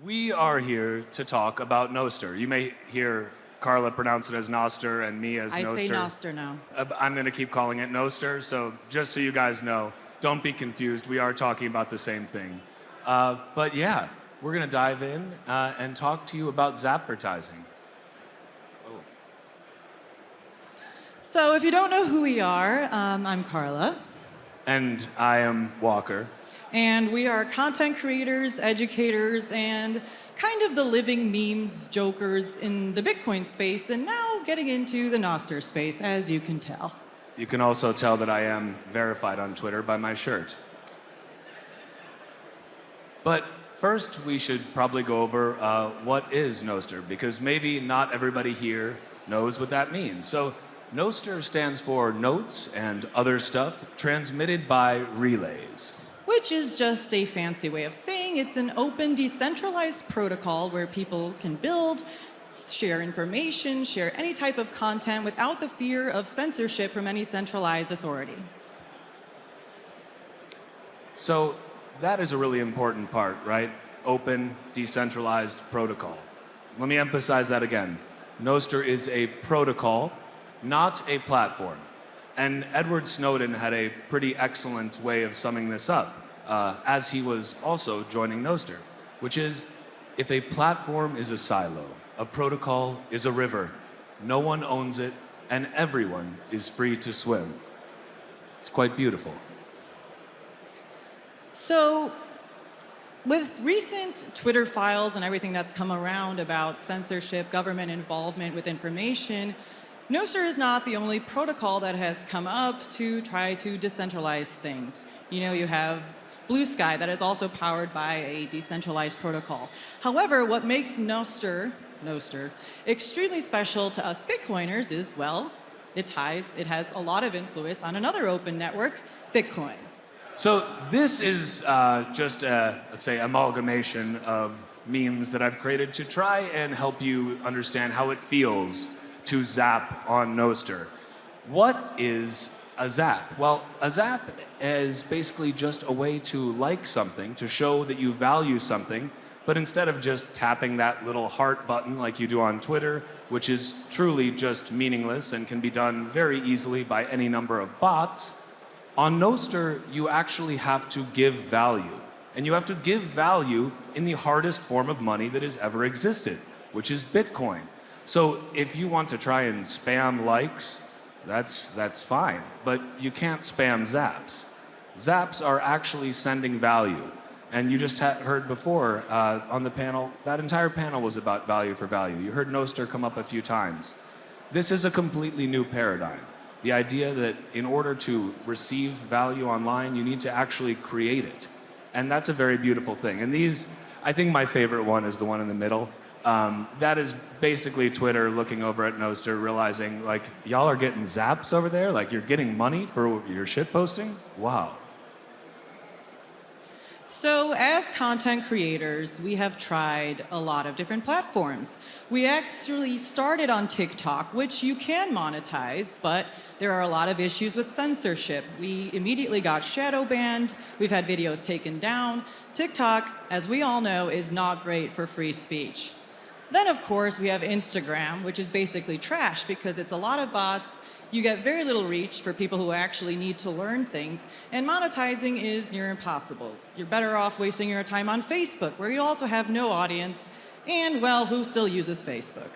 We are here to talk about Nostr. You may hear Carla pronounce it as Nostr and me as Nostr. I say Nostr now. I'm going to keep calling it Nostr, so just so you guys know, don't be confused. We are talking about the same thing. But yeah, we're going to dive in and talk to you about Zapvertising. So if you don't know who we are, I'm Carla. And I am Walker. And we are content creators, educators, and kind of the living memes, jokers in the Bitcoin space, and now getting into the Nostr space, as you can tell. You can also tell that I am verified on Twitter by my shirt. But first, we should probably go over what is Nostr, because maybe not everybody here knows what that means. So Nostr stands for Notes and Other Stuff Transmitted by Relays. Which is just a fancy way of saying it's an open, decentralized protocol where people can build, share information, share any type of content without the fear of censorship from any centralized authority. So that is a really important part, right? Open, decentralized protocol. Let me emphasize that again. Nostr is a protocol, not a platform. And Edward Snowden had a pretty excellent way of summing this up, as he was also joining Nostr, which is, if a platform is a silo, a protocol is a river, no one owns it, and everyone is free to swim. It's quite beautiful. So, with recent Twitter files and everything that's come around about censorship, government involvement with information, Nostr is not the only protocol that has come up to try to decentralize things. You know, you have Blue Sky that is also powered by a decentralized protocol. However, what makes Nostr extremely special to us Bitcoiners is, well, it has a lot of influence on another open network, Bitcoin. So this is just a, let's say, amalgamation of memes that I've created to try and help you understand how it feels to zap on Nostr. What is a zap? Well, a zap is basically just a way to like something, to show that you value something, but instead of just tapping that little heart button like you do on Twitter, which is truly just meaningless and can be done very easily by any number of bots, on Nostr, you actually have to give value. And you have to give value in the hardest form of money that has ever existed, which is Bitcoin. So if you want to try and spam likes, that's fine, but you can't spam zaps. Zaps are actually sending value. And you just heard before on the panel, that entire panel was about value for value. You heard Nostr come up a few times. This is a completely new paradigm. The idea that in order to receive value online, you need to actually create it. And that's a very beautiful thing. And these, I think my favorite one is the one in the middle. That is basically Twitter looking over at Nostr, realizing, like, y'all are getting zaps over there? Like, you're getting money for your shit posting? Wow. So as content creators, we have tried a lot of different platforms. We actually started on TikTok, which you can monetize, but there are a lot of issues with censorship. We immediately got shadow banned. We've had videos taken down. TikTok, as we all know, is not great for free speech. Then, of course, we have Instagram, which is basically trash because it's a lot of bots. You get very little reach for people who actually need to learn things, and monetizing is near impossible. You're better off wasting your time on Facebook, where you also have no audience, and, well, who still uses Facebook?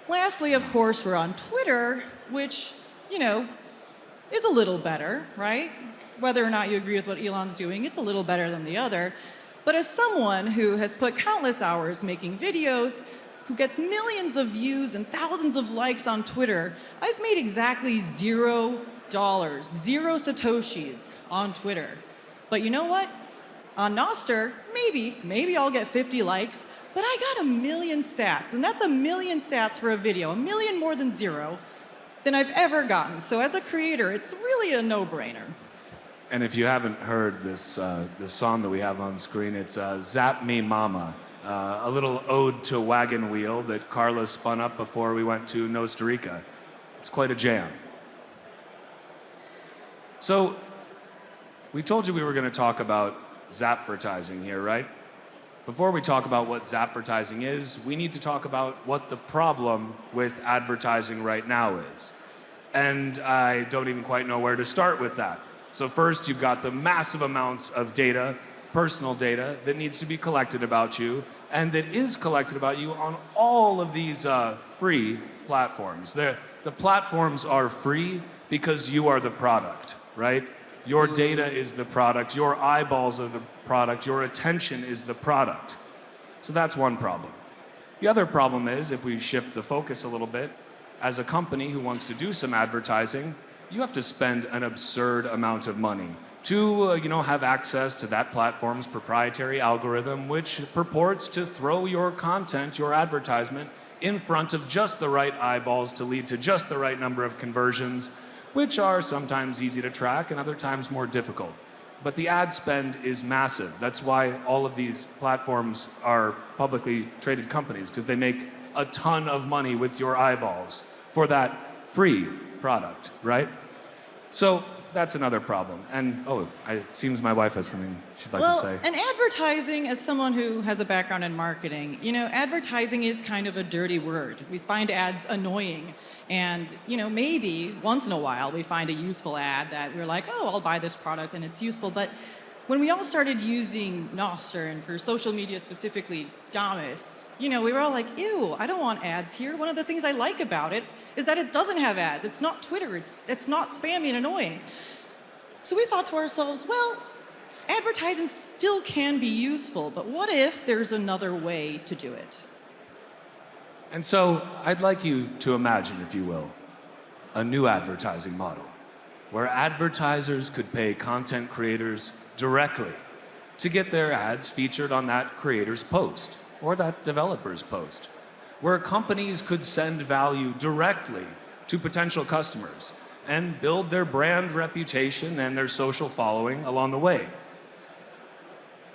Lastly, of course, we're on Twitter, which, you know, is a little better, right? Whether or not you agree with what Elon's doing, it's a little better than the other. But as someone who has put countless hours making videos, who gets millions of views and thousands of likes on Twitter, I've made exactly $0, 0 Satoshis on Twitter. But you know what? On Nostr, maybe I'll get 50 likes, but I got 1 million sats, and that's 1 million sats for a video, 1 million more than 0 than I've ever gotten. So as a creator, it's really a no-brainer. And if you haven't heard this song that we have on screen, it's Zap Me Mama, a little ode to Wagon Wheel that Carla spun up before we went to Costa Rica. It's quite a jam. So we told you we were going to talk about Zapvertising here, right? before we talk about what Zapvertising is, we need to talk about what the problem with advertising right now is. And I don't even quite know where to start with that. So first, you've got the massive amounts of data, personal data, that needs to be collected about you, and that is collected about you on all of these free platforms. The platforms are free because you are the product, right? Your data is the product, your eyeballs are the product, your attention is the product. So that's one problem. The other problem is, if we shift the focus a little bit, as a company who wants to do some advertising, you have to spend an absurd amount of money to have access to that platform's proprietary algorithm, which purports to throw your content, your advertisement, in front of just the right eyeballs to lead to just the right number of conversions, which are sometimes easy to track and other times more difficult. But the ad spend is massive. That's why all of these platforms are publicly traded companies, because they make a ton of money with your eyeballs for that free product, right? So that's another problem. And it seems my wife has something she'd like to say. And advertising, as someone who has a background in marketing, advertising is kind of a dirty word. We find ads annoying. And, maybe once in a while we find a useful ad that we're like, oh, I'll buy this product and it's useful. But when we all started using Nostr, and for social media specifically, Damus, we were all like, ew, I don't want ads here. One of the things I like about it is that it doesn't have ads. It's not Twitter. It's not spammy and annoying. So we thought to ourselves, well, advertising still can be useful, but what if there's another way to do it? And so I'd like you to imagine, if you will, a new advertising model where advertisers could pay content creators directly to get their ads featured on that creator's post or that developer's post, where companies could send value directly to potential customers and build their brand reputation and their social following along the way.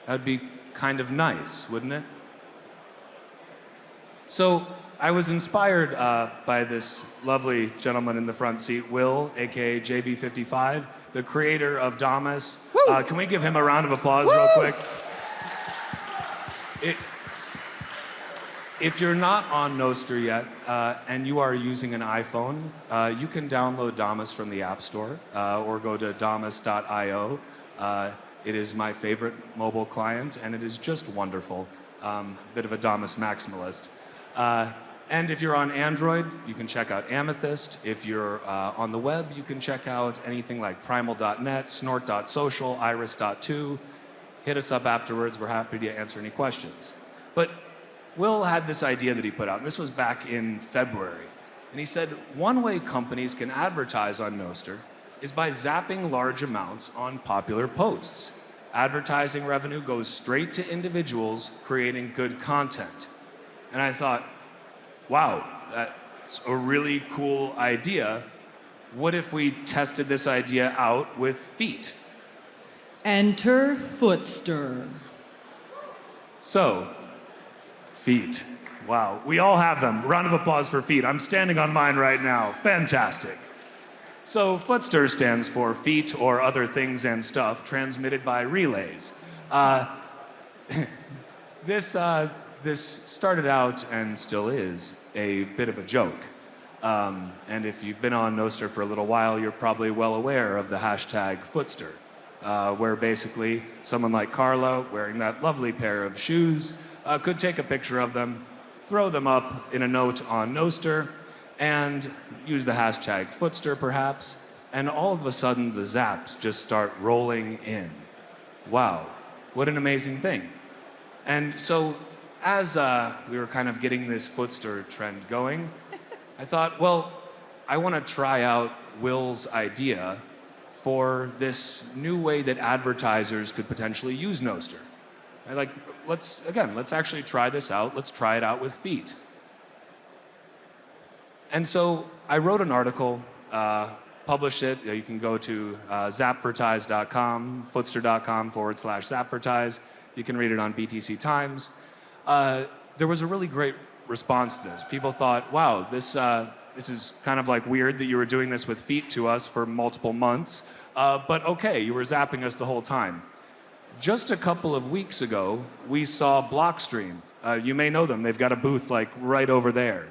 That'd be kind of nice, wouldn't it? So I was inspired by this lovely gentleman in the front seat, Will, aka JB55, the creator of Damus. Can we give him a round of applause real quick? If you're not on Nostr yet and you are using an iPhone, you can download Damus from the App Store or go to damus.io. It is my favorite mobile client, and it is just wonderful. Bit of a Damus maximalist. And if you're on Android, you can check out Amethyst. If you're on the web, you can check out anything like primal.net, snort.social, iris.to. Hit us up afterwards. We're happy to answer any questions. But Will had this idea that he put out, and this was back in February. And he said, one way companies can advertise on Nostr is by zapping large amounts on popular posts. Advertising revenue goes straight to individuals creating good content. And I thought, wow, that's a really cool idea. What if we tested this idea out with feet? Enter Footster. So, feet. Wow, we all have them. Round of applause for feet. I'm standing on mine right now. Fantastic. So Footster stands for feet or other things and stuff transmitted by relays. This started out and still is a bit of a joke. And if you've been on Nostr for a little while, you're probably well aware of the hashtag Footster, where basically someone like Carla, wearing that lovely pair of shoes, could take a picture of them, throw them up in a note on Nostr, and use the hashtag Footster perhaps, and all of a sudden the zaps just start rolling in. Wow, what an amazing thing. And so as we were kind of getting this Footster trend going, I thought, well, I want to try out Will's idea for this new way that advertisers could potentially use Nostr. Let's actually try this out. Let's try it out with feet. And so I wrote an article, published it. You can go to zapvertise.com, footster.com/Zapvertise. You can read it on BTC Times. There was a really great response to this. People thought, wow, this is kind of like weird that you were doing this with feet to us for multiple months, but okay, you were zapping us the whole time. Just a couple of weeks ago, we saw Blockstream. You may know them. They've got a booth like right over there.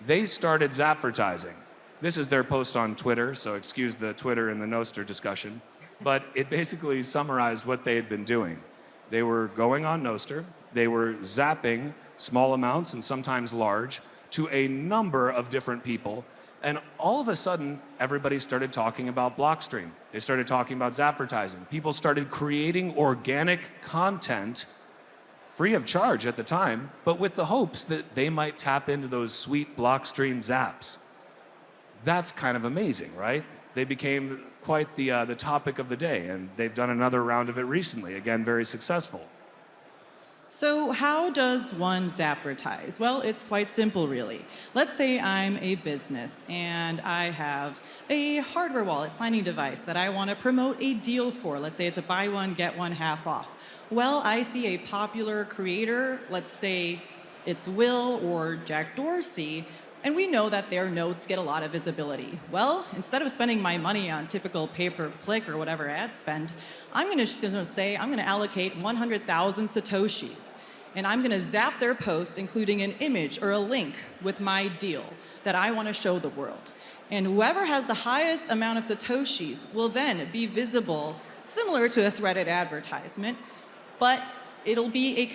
They started Zapvertising. This is their post on Twitter, so excuse the Twitter and the Nostr discussion. But it basically summarized what they had been doing. They were going on Nostr. They were zapping small amounts and sometimes large to a number of different people. And all of a sudden, everybody started talking about Blockstream. They started talking about Zapvertising. People started creating organic content free of charge at the time, but with the hopes that they might tap into those sweet Blockstream zaps. That's kind of amazing, right? They became quite the topic of the day, and they've done another round of it recently, again, very successful. So how does one Zapvertise? Well, it's quite simple, really. Let's say I'm a business and I have a hardware wallet signing device that I want to promote a deal for. Let's say it's a buy one, get one half off. Well, I see a popular creator, let's say it's Will or Jack Dorsey, and we know that their notes get a lot of visibility. Well, instead of spending my money on typical pay-per-click or whatever ad spend, I'm just going to say I'm going to allocate 100,000 Satoshis. And I'm going to zap their post, including an image or a link with my deal that I want to show the world. And whoever has the highest amount of Satoshis will then be visible, similar to a threaded advertisement, but it'll be a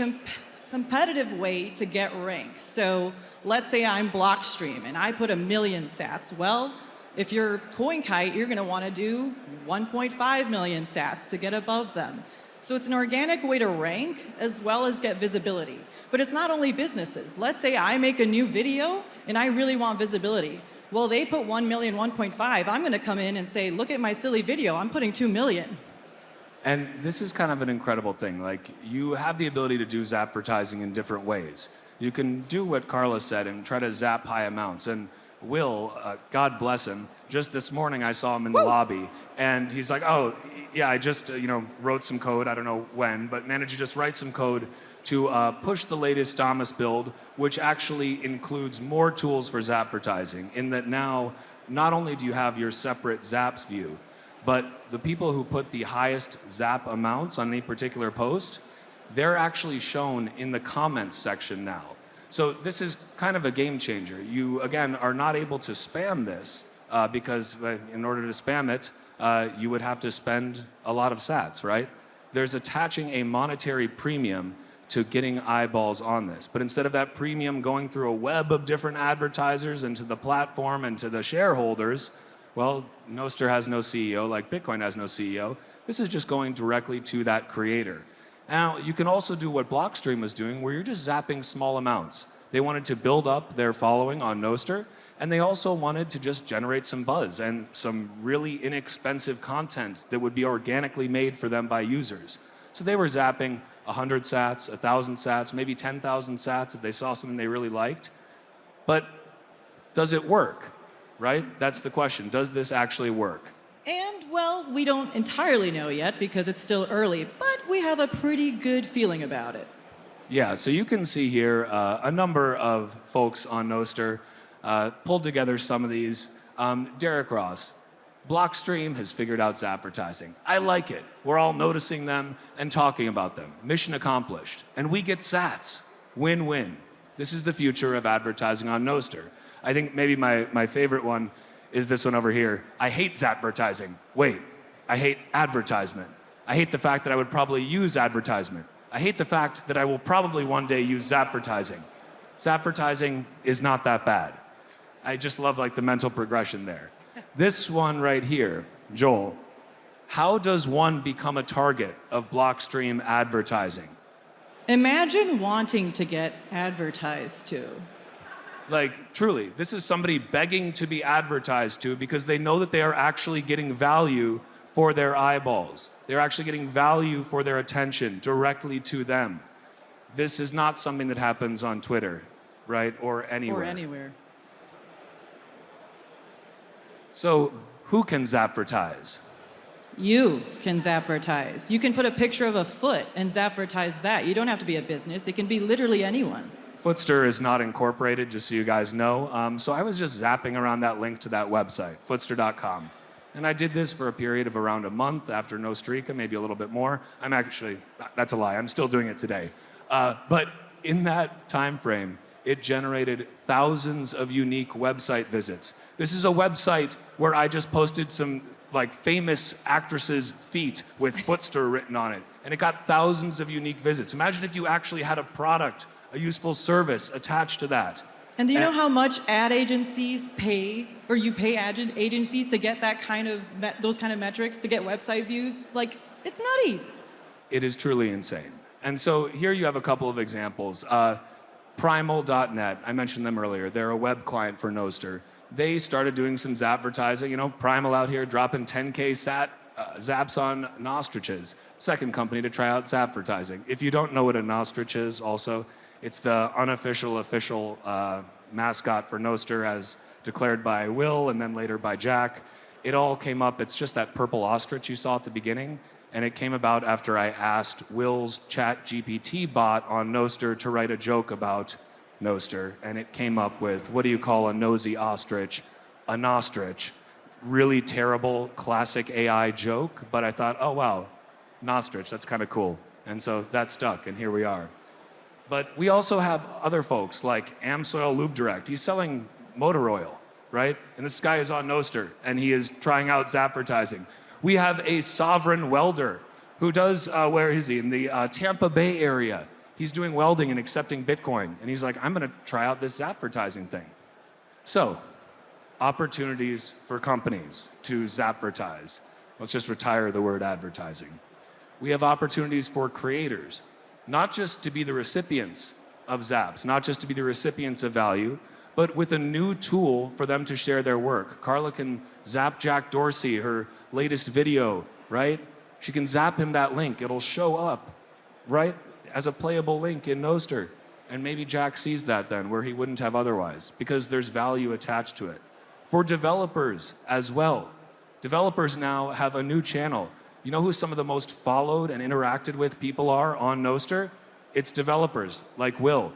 competitive way to get ranked. So let's say I'm Blockstream and I put 1 million sats. Well, if you're CoinKite, you're going to want to do 1.5 million sats to get above them. So it's an organic way to rank as well as get visibility. But it's not only businesses. Let's say I make a new video and I really want visibility. Well, they put 1 million, 1.5. I'm going to come in and say, look at my silly video. I'm putting 2 million. And this is kind of an incredible thing. Like, you have the ability to do Zapvertising in different ways. You can do what Carla said and try to zap high amounts. And Will, God bless him, just this morning I saw him in the lobby, and he's like, oh, yeah, I just wrote some code, I don't know when, but managed to just write some code to push the latest Damus build, which actually includes more tools for Zapvertising, in that now, not only do you have your separate Zaps view, but the people who put the highest Zap amounts on any particular post, they're actually shown in the comments section now. So this is kind of a game changer. You, again, are not able to spam this because in order to spam it, you would have to spend a lot of sats, right? There's attaching a monetary premium to getting eyeballs on this. But instead of that premium going through a web of different advertisers and to the platform and to the shareholders, well, Nostr has no CEO like Bitcoin has no CEO. This is just going directly to that creator. Now, you can also do what Blockstream was doing, where you're just zapping small amounts. They wanted to build up their following on Nostr, and they also wanted to just generate some buzz and some really inexpensive content that would be organically made for them by users. So they were zapping 100 sats, 1,000 sats, maybe 10,000 sats if they saw something they really liked. But does it work, right? That's the question. Does this actually work? And, well, we don't entirely know yet because it's still early, but we have a pretty good feeling about it. Yeah, so you can see here a number of folks on Nostr pulled together some of these. Derek Ross, Blockstream has figured out Zapvertising. I like it. We're all noticing them and talking about them. Mission accomplished. And we get sats. Win-win. This is the future of advertising on Nostr. I think maybe my favorite one is this one over here. I hate Zapvertising. Wait, I hate advertisement. I hate the fact that I would probably use advertisement. I hate the fact that I will probably one day use Zapvertising. Zapvertising is not that bad. I just love like the mental progression there. This one right here, Joel, how does one become a target of Blockstream advertising? Imagine wanting to get advertised to. Like, truly, this is somebody begging to be advertised to because they know that they are actually getting value for their eyeballs. They're actually getting value for their attention directly to them. This is not something that happens on Twitter, right? Or anywhere. Or anywhere. So, who can Zapvertise? You can Zapvertise. You can put a picture of a foot and Zapvertise that. You don't have to be a business. It can be literally anyone. Footster is not incorporated, just so you guys know. So I was just zapping around that link to that website, footster.com. And I did this for a period of around a month after Nostrika, maybe a little bit more. That's a lie, I'm still doing it today. But in that time frame, it generated thousands of unique website visits. This is a website where I just posted some like famous actresses' feet with Footster written on it, and it got thousands of unique visits. Imagine if you actually had a product, a useful service attached to that. And do you know how much ad agencies pay, or you pay ad agencies to get that kind of those kind of metrics to get website views? Like, it's nutty. It is truly insane. And so here you have a couple of examples. Primal.net, I mentioned them earlier. They're a web client for Nostr. They started doing some Zapvertising. You know, Primal out here dropping 10K zaps on Nostriches. Second company to try out Zapvertising. If you don't know what a Nostrich is also, it's the unofficial official mascot for Nostr as declared by Will and then later by Jack. It all came up, it's just that purple ostrich you saw at the beginning, and it came about after I asked Will's ChatGPT bot on Nostr to write a joke about Nostr, and it came up with, what do you call a nosy ostrich? A nostrich. Really terrible classic AI joke, but I thought, oh wow, nostrich, that's kind of cool. And so that stuck, and here we are. But we also have other folks like Amsoil Lube Direct. He's selling motor oil, right? And this guy is on Nostr, and he is trying out Zapvertising. We have a sovereign welder who does, where is he? In the Tampa Bay area. He's doing welding and accepting Bitcoin. And he's like, I'm gonna try out this Zapvertising thing. So, opportunities for companies to Zapvertise. Let's just retire the word advertising. We have opportunities for creators, not just to be the recipients of zaps, not just to be the recipients of value, but with a new tool for them to share their work. Carla can zap Jack Dorsey, her latest video, right? She can zap him that link. It'll show up, right, as a playable link in Nostr. And maybe Jack sees that then, where he wouldn't have otherwise, because there's value attached to it. For developers as well. Developers now have a new channel. You know who some of the most followed and interacted with people are on Nostr? It's developers, like Will,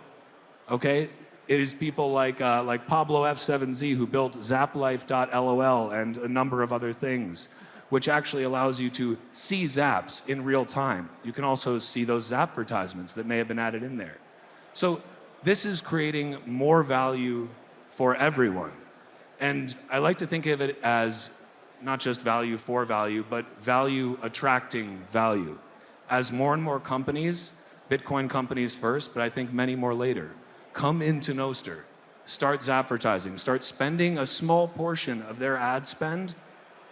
okay? It is people like Pablo F7Z, who built zaplife.lol and a number of other things, which actually allows you to see zaps in real time. You can also see those Zapvertisements that may have been added in there. So this is creating more value for everyone. And I like to think of it as not just value for value, but value attracting value. As more and more companies, Bitcoin companies first, but I think many more later, come into Nostr, start Zapvertising, start spending a small portion of their ad spend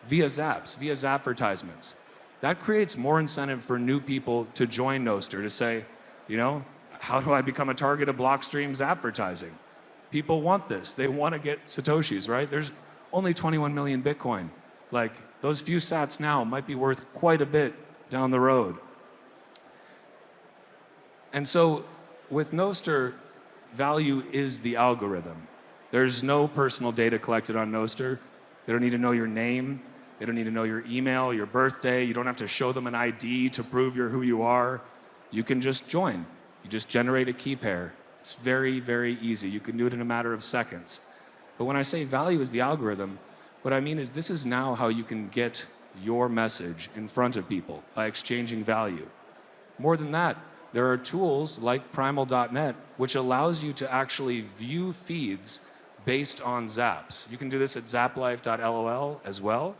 via zaps, via Zapvertisements. That creates more incentive for new people to join Nostr, to say, you know, how do I become a target of Blockstream Zapvertising? People want this. They want to get Satoshis, right? There's only 21 million Bitcoin. Like, those few sats now might be worth quite a bit down the road. And so, with Nostr, value is the algorithm. There's no personal data collected on Nostr. They don't need to know your name. They don't need to know your email, your birthday. You don't have to show them an ID to prove you're who you are. You can just join. You just generate a key pair. It's very, very easy. You can do it in a matter of seconds. But when I say value is the algorithm, what I mean is this is now how you can get your message in front of people by exchanging value. More than that, there are tools like Primal.net which allows you to actually view feeds based on zaps. You can do this at zaplife.lol as well.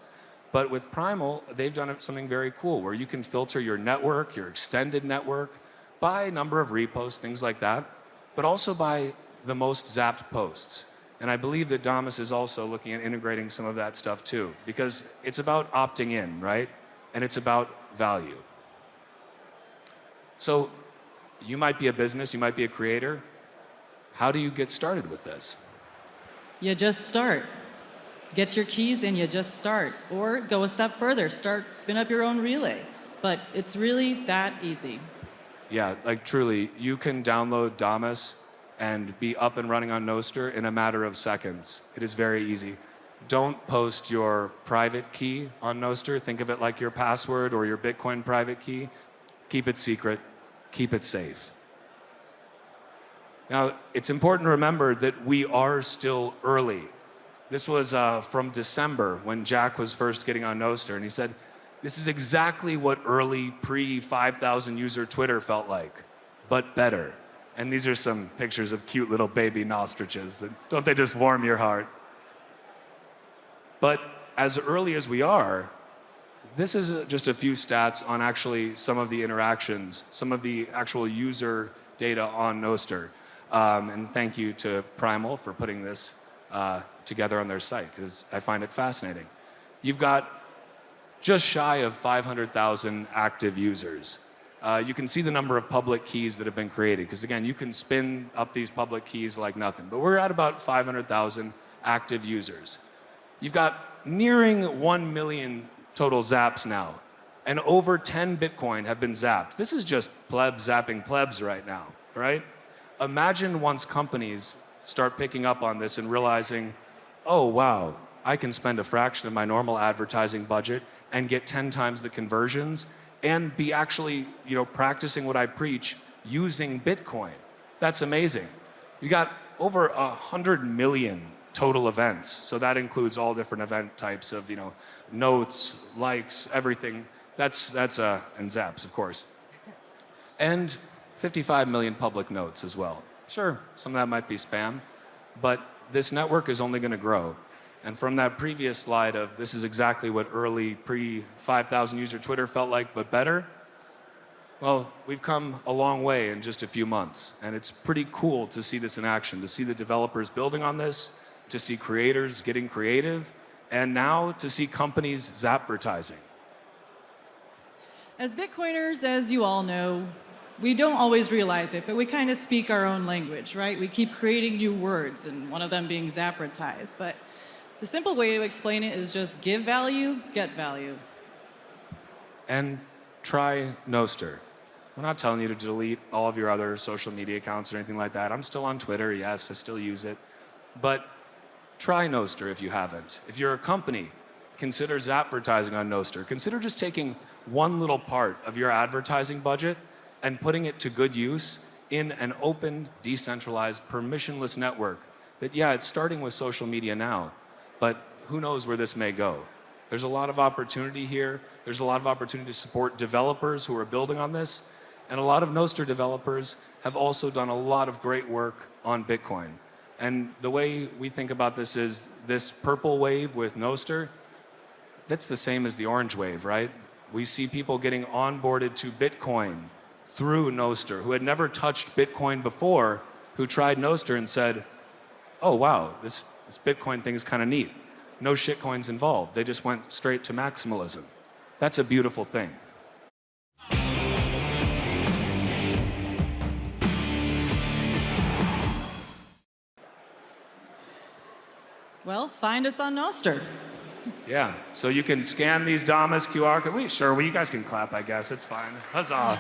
But with Primal, they've done something very cool where you can filter your network, your extended network, by number of reposts, things like that, but also by the most zapped posts. And I believe that Damas is also looking at integrating some of that stuff too, because it's about opting in, right? And it's about value. So you might be a business, you might be a creator. How do you get started with this? You just start. Get your keys and you just start. Or go a step further, spin up your own relay. But it's really that easy. Yeah, like truly, you can download Damas and be up and running on Nostr in a matter of seconds. It is very easy. Don't post your private key on Nostr. Think of it like your password or your Bitcoin private key. Keep it secret. Keep it safe. Now, it's important to remember that we are still early. This was from December when Jack was first getting on Nostr, and he said, this is exactly what early pre-5,000 user Twitter felt like, but better. And these are some pictures of cute little baby nostriches. Don't they just warm your heart? But as early as we are, this is just a few stats on actually some of the interactions, some of the actual user data on Nostr. And thank you to Primal for putting this together on their site, because I find it fascinating. You've got just shy of 500,000 active users. You can see the number of public keys that have been created, because again, you can spin up these public keys like nothing. But we're at about 500,000 active users. You've got nearing 1 million total zaps now, and over 10 Bitcoin have been zapped. This is just plebs zapping plebs right now, right? Imagine once companies start picking up on this and realizing, oh wow, I can spend a fraction of my normal advertising budget and get 10 times the conversions and be actually, practicing what I preach using Bitcoin. That's amazing. You got over 100 million total events. So that includes all different event types of, notes, likes, everything. That's and zaps, of course. And 55 million public notes as well. Sure, some of that might be spam, but this network is only going to grow. And from that previous slide of this is exactly what early pre-5,000 user Twitter felt like, but better, well, we've come a long way in just a few months. And it's pretty cool to see this in action, to see the developers building on this, to see creators getting creative, and now to see companies Zapvertising. As Bitcoiners, as you all know, we don't always realize it, but we kind of speak our own language, right? We keep creating new words, and one of them being Zapvertise. But the simple way to explain it is just give value, get value. And try Nostr. We're not telling you to delete all of your other social media accounts or anything like that. I'm still on Twitter, yes, I still use it. But try Nostr if you haven't. If you're a company, consider Zapvertising on Nostr. Consider just taking one little part of your advertising budget and putting it to good use in an open, decentralized, permissionless network that, yeah, it's starting with social media now, but who knows where this may go. There's a lot of opportunity here. There's a lot of opportunity to support developers who are building on this, and a lot of Nostr developers have also done a lot of great work on Bitcoin. And the way we think about this is this purple wave with Nostr, that's the same as the orange wave, right? We see people getting onboarded to Bitcoin through Nostr, who had never touched Bitcoin before, who tried Nostr and said, oh wow, this Bitcoin thing is kind of neat. No shitcoins involved. They just went straight to maximalism. That's a beautiful thing. Well, find us on Nostr. Yeah, so you can scan these Damas QR codes. Sure, well, you guys can clap, I guess. It's fine. Huzzah.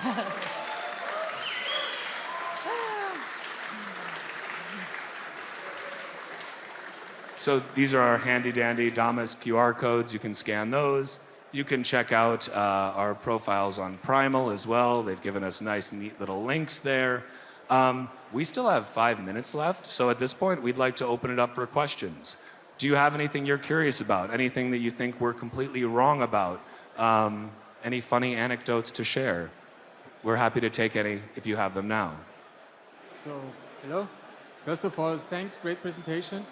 So these are our handy-dandy Damas QR codes. You can scan those. You can check out our profiles on Primal as well. They've given us nice, neat little links there. We still have 5 minutes left, so at this point, we'd like to open it up for questions. Do you have anything you're curious about? Anything that you think we're completely wrong about? Any funny anecdotes to share? We're happy to take any if you have them now. So, hello. First of all, thanks, great presentation.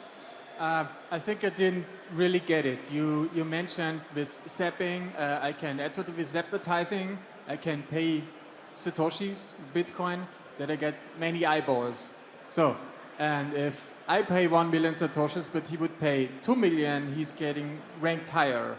I think I didn't really get it. You mentioned with zapping, I can advertise with Zapvertising, I can pay Satoshis, Bitcoin, that I get many eyeballs. So, and if I pay 1 million Satoshis, but he would pay 2 million, he's getting ranked higher.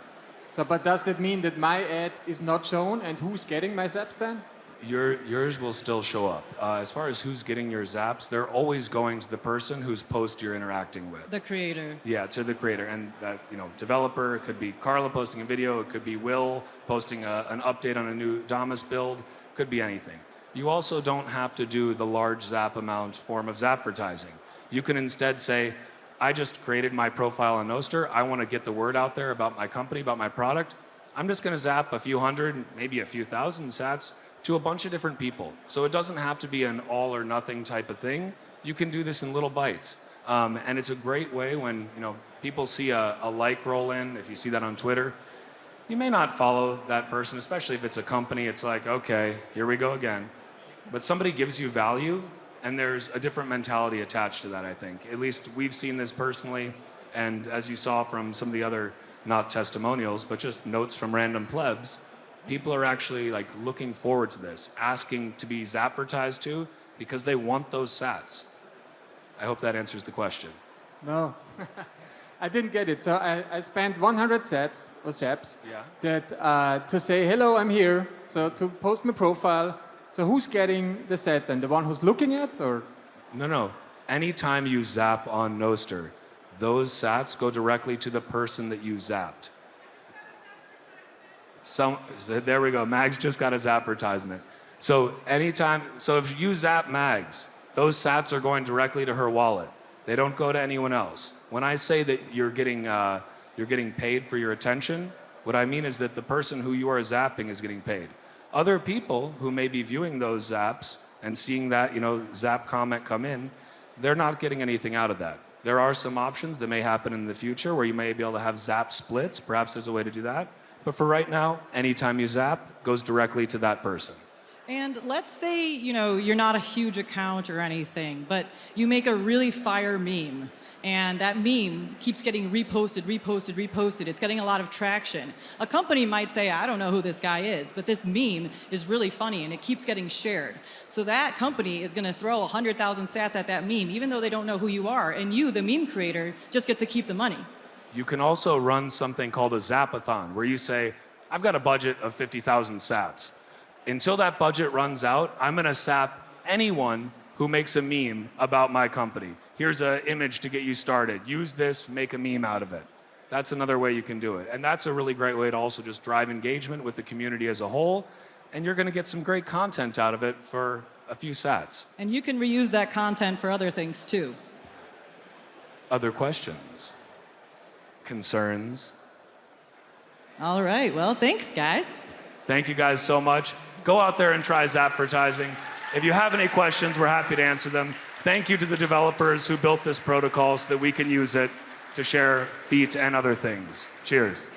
So, but does that mean that my ad is not shown, and who's getting my zaps then? Yours will still show up. As far as who's getting your zaps, they're always going to the person whose post you're interacting with. The creator. Yeah, to the creator. And that, developer, it could be Carla posting a video, it could be Will posting an update on a new Damas build, could be anything. You also don't have to do the large zap amount form of Zapvertising. You can instead say, I just created my profile on Nostr, I want to get the word out there about my company, about my product. I'm just going to zap a few hundred, maybe a few thousand sats to a bunch of different people. So it doesn't have to be an all or nothing type of thing. You can do this in little bites. And it's a great way when people see a like roll in. If you see that on Twitter, you may not follow that person, especially if it's a company. It's like, okay, here we go again. But somebody gives you value, and there's a different mentality attached to that, I think. At least we've seen this personally, and as you saw from some of the other, not testimonials, but just notes from random plebs, people are actually like looking forward to this, asking to be Zapvertised to, because they want those sats. I hope that answers the question. No, I didn't get it. So I spent 100 sats or saps that to say, hello, I'm here. So to post my profile. So who's getting the set then? The one who's looking at, or? No. Anytime you zap on Nostr, those sats go directly to the person that you zapped. There we go. Mags just got his advertisement. So if you zap Mags, those sats are going directly to her wallet. They don't go to anyone else. When I say that you're getting paid for your attention, what I mean is that the person who you are zapping is getting paid. Other people who may be viewing those zaps and seeing that zap comment come in, they're not getting anything out of that. There are some options that may happen in the future where you may be able to have zap splits. Perhaps there's a way to do that. But for right now, anytime you zap, goes directly to that person. And let's say, you're not a huge account or anything, but you make a really fire meme, and that meme keeps getting reposted. It's getting a lot of traction. A company might say, I don't know who this guy is, but this meme is really funny, and it keeps getting shared. So that company is going to throw 100,000 sats at that meme, even though they don't know who you are, and you, the meme creator, just get to keep the money. You can also run something called a Zapathon, where you say, I've got a budget of 50,000 sats. Until that budget runs out, I'm going to sap anyone who makes a meme about my company. Here's an image to get you started. Use this, make a meme out of it. That's another way you can do it. And that's a really great way to also just drive engagement with the community as a whole. And you're going to get some great content out of it for a few sats. And you can reuse that content for other things too. Other questions? Concerns? All right, well, thanks, guys. Thank you guys so much. Go out there and try Zapvertising. If you have any questions, we're happy to answer them. Thank you to the developers who built this protocol so that we can use it to share feet and other things. Cheers.